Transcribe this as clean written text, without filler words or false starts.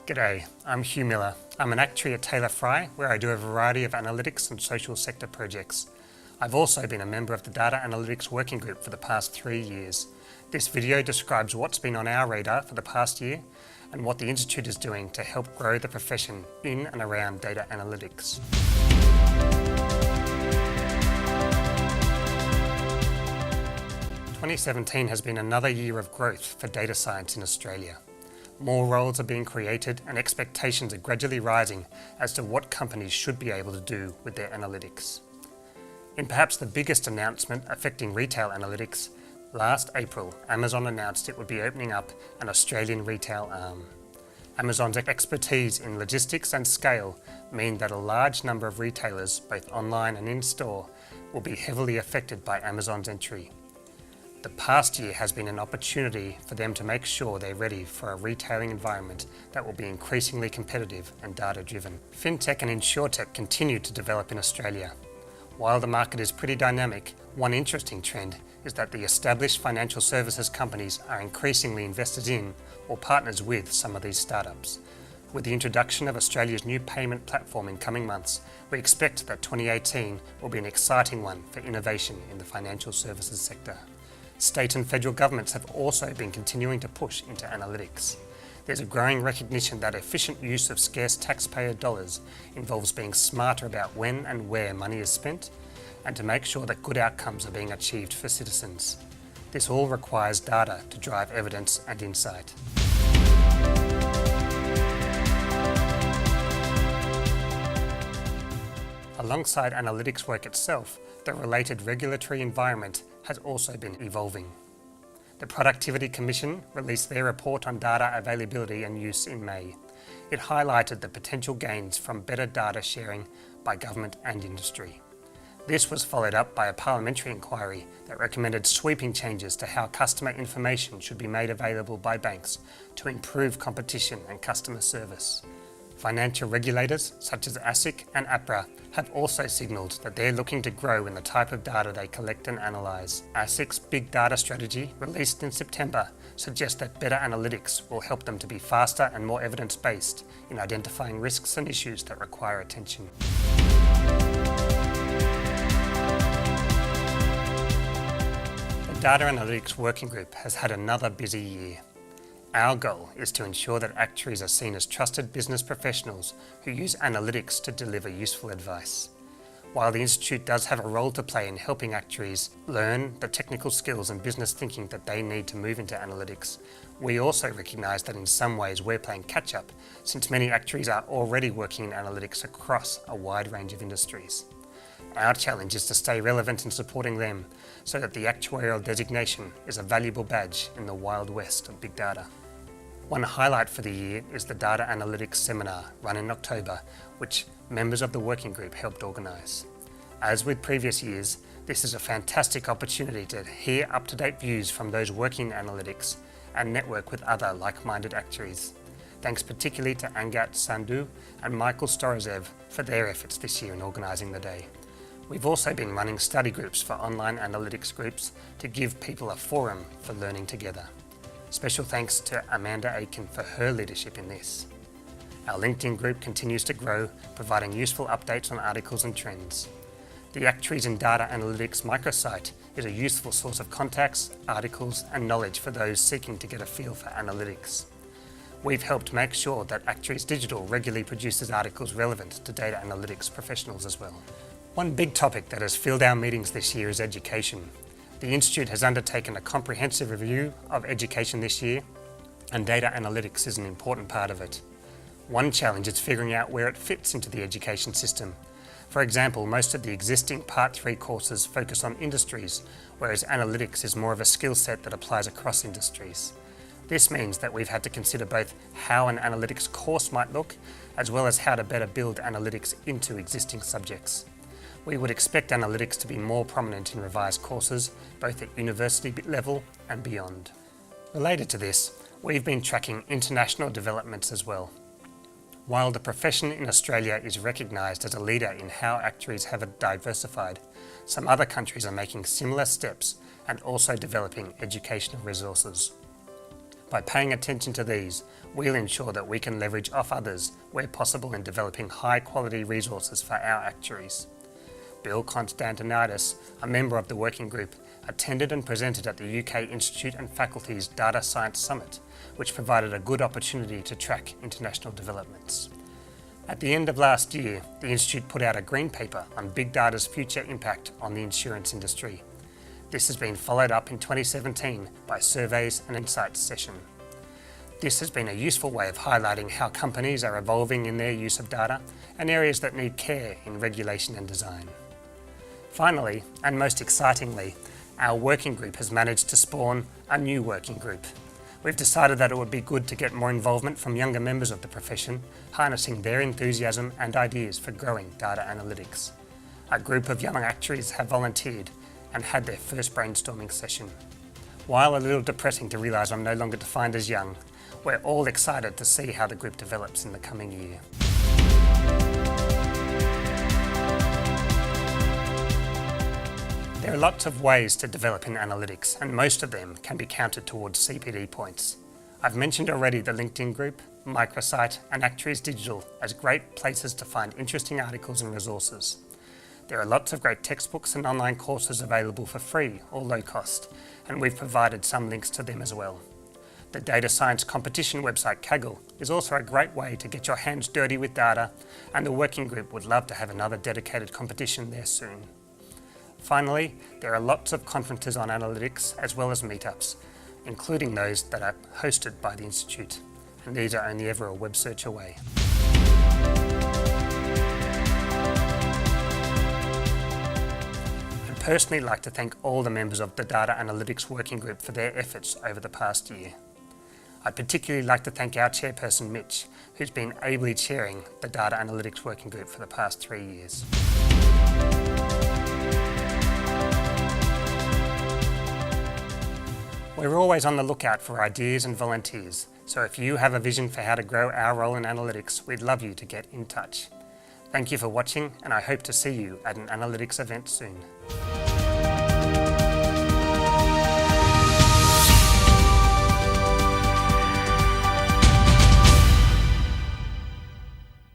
G'day, I'm Hugh Miller. I'm an actuary at Taylor Fry, where I do a variety of analytics and social sector projects. I've also been a member of the Data Analytics Working Group for the past 3 years. This video describes what's been on our radar for the past year and what the Institute is doing to help grow the profession in and around data analytics. "2017 has been another year of growth for data science in Australia. More roles are being created and expectations are gradually rising as to what companies should be able to do with their analytics. In perhaps the biggest announcement affecting retail analytics, last April, Amazon announced it would be opening up an Australian retail arm. Amazon's expertise in logistics and scale mean that a large number of retailers, both online and in-store, will be heavily affected by Amazon's entry. The past year has been an opportunity for them to make sure they're ready for a retailing environment that will be increasingly competitive and data-driven. Fintech and insurtech continue to develop in Australia. While the market is pretty dynamic, one interesting trend is that the established financial services companies are increasingly invested in or partners with some of these startups. With the introduction of Australia's new payment platform in coming months, we expect that 2018 will be an exciting one for innovation in the financial services sector. State and federal governments have also been continuing to push into analytics. There's a growing recognition that efficient use of scarce taxpayer dollars involves being smarter about when and where money is spent, and to make sure that good outcomes are being achieved for citizens. This all requires data to drive evidence and insight. Alongside analytics work itself, the related regulatory environment has also been evolving. The Productivity Commission released their report on data availability and use in May. It highlighted the potential gains from better data sharing by government and industry. This was followed up by a parliamentary inquiry that recommended sweeping changes to how customer information should be made available by banks to improve competition and customer service. Financial regulators such as ASIC and APRA have also signalled that they're looking to grow in the type of data they collect and analyse. ASIC's Big Data Strategy, released in September, suggests that better analytics will help them to be faster and more evidence-based in identifying risks and issues that require attention. The Data Analytics Working Group has had another busy year. Our goal is to ensure that actuaries are seen as trusted business professionals who use analytics to deliver useful advice. While the Institute does have a role to play in helping actuaries learn the technical skills and business thinking that they need to move into analytics, we also recognise that in some ways we're playing catch-up, since many actuaries are already working in analytics across a wide range of industries. Our challenge is to stay relevant in supporting them so that the actuarial designation is a valuable badge in the wild west of big data. One highlight for the year is the Data Analytics Seminar run in October, which members of the working group helped organise. As with previous years, this is a fantastic opportunity to hear up-to-date views from those working in analytics and network with other like-minded actuaries. Thanks particularly to Angat Sandhu and Michael Storozev for their efforts this year in organising the day. We've also been running study groups for online analytics groups to give people a forum for learning together. Special thanks to Amanda Aiken for her leadership in this. Our LinkedIn group continues to grow, providing useful updates on articles and trends. The Actuaries in Data Analytics microsite is a useful source of contacts, articles and knowledge for those seeking to get a feel for analytics. We've helped make sure that Actuaries Digital regularly produces articles relevant to data analytics professionals as well. One big topic that has filled our meetings this year is education. The Institute has undertaken a comprehensive review of education this year, and data analytics is an important part of it. One challenge is figuring out where it fits into the education system. For example, most of the existing Part 3 courses focus on industries, whereas analytics is more of a skill set that applies across industries. This means that we've had to consider both how an analytics course might look, as well as how to better build analytics into existing subjects. We would expect analytics to be more prominent in revised courses, both at university level and beyond. Related to this, we've been tracking international developments as well. While the profession in Australia is recognised as a leader in how actuaries have diversified, some other countries are making similar steps and also developing educational resources. By paying attention to these, we'll ensure that we can leverage off others where possible in developing high quality resources for our actuaries. Bill Constantinides, a member of the working group, attended and presented at the UK Institute and Faculty's Data Science Summit, which provided a good opportunity to track international developments. At the end of last year, the Institute put out a green paper on big data's future impact on the insurance industry. This has been followed up in 2017 by surveys and insights session. This has been a useful way of highlighting how companies are evolving in their use of data and areas that need care in regulation and design. Finally, and most excitingly, our working group has managed to spawn a new working group. We've decided that it would be good to get more involvement from younger members of the profession, harnessing their enthusiasm and ideas for growing data analytics. A group of young actuaries have volunteered and had their first brainstorming session. While a little depressing to realise I'm no longer defined as young, we're all excited to see how the group develops in the coming year. There are lots of ways to develop in analytics, and most of them can be counted towards CPD points. I've mentioned already the LinkedIn group, microsite and Actuaries Digital as great places to find interesting articles and resources. There are lots of great textbooks and online courses available for free or low cost, and we've provided some links to them as well. The data science competition website Kaggle is also a great way to get your hands dirty with data, and the working group would love to have another dedicated competition there soon. Finally, there are lots of conferences on analytics as well as meetups, including those that are hosted by the Institute, and these are only ever a web search away. I'd personally like to thank all the members of the Data Analytics Working Group for their efforts over the past year. I'd particularly like to thank our chairperson Mitch, who's been ably chairing the Data Analytics Working Group for the past 3 years. We're always on the lookout for ideas and volunteers, so if you have a vision for how to grow our role in analytics, we'd love you to get in touch. Thank you for watching, and I hope to see you at an analytics event soon.